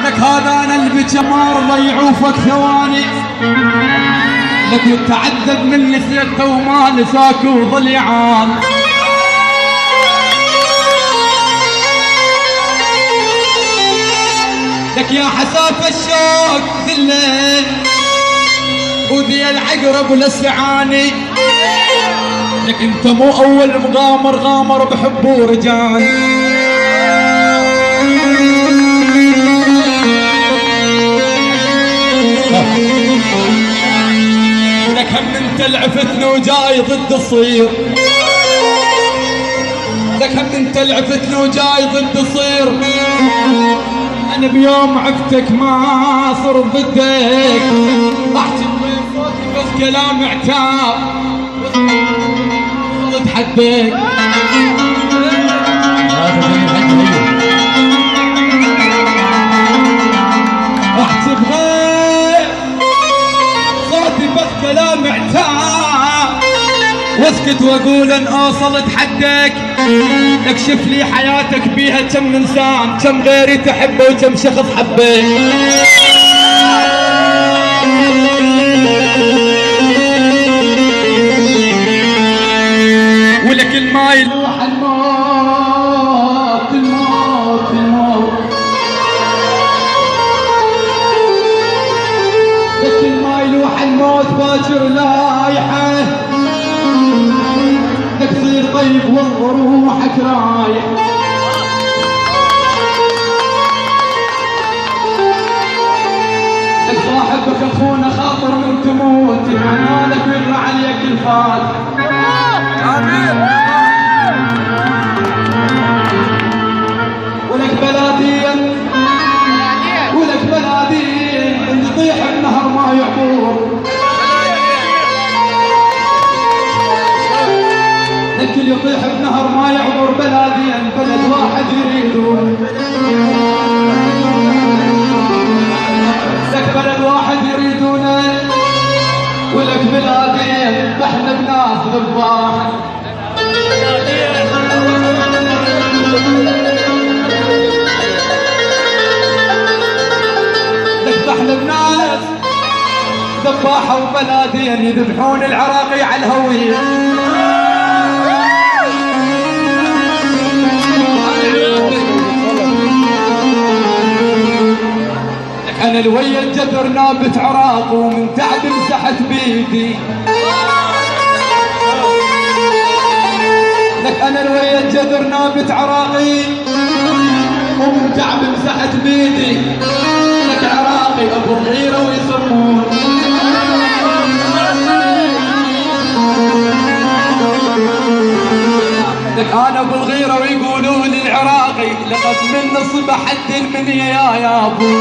لك هذا انا اللي بجمار ضيعوفك ثواني، لك يتعذب من نسيته وما نساك وضليعان. لك يا حساف الشوق ذله وذي العقرب والسعاني، لك انت مو اول مغامر غامر بحب ورجال. لك هم انت لعفتنا وجاي ضد الصير، لك هم انت لعفتنا وجاي ضد الصير. انا بيوم عفتك ما صر ضدك، احكي بصوتي بس كلام عتاب وصلت حدك. احكي بغير صوتي بس كلام عتاب واسكت واقول ان اوصلت حدك. اكشف لي حياتك بيها كم انسان، كم غيري تحبه وكم شخص حبه. ولك الماي يلوح الموت الموت الموت، لك الماي يلوح الموت باكر لايحه. لك تصير طيب وروحك رايح، لك صاحبك اخونا خاطر من تموت، عنالك يرى عليك الفاتح. ولك بلادين ولك بلادين تطيح النهر ما يعبور. الكل يطيح بنهر ما يعبر بلادين، بلد واحد يريدون. لك بلد واحد يريدونه ولك بلادين، احنا بناس ذباح. لك احنا بناس ذباحة وبلادين يذبحون العراقي على الهوية. أنا الويا الجدر نابت عراق ومن تعب مسحت بيدي. لك أنا الويا الجدر نابت عراقي ومن تعب مسحت بيدي. لك عراقي أبو الغيرة ويسمون. لك أنا أبو الغيرة ويقولوا لي العراقي لقد من نصب حد المنيا يا أبو.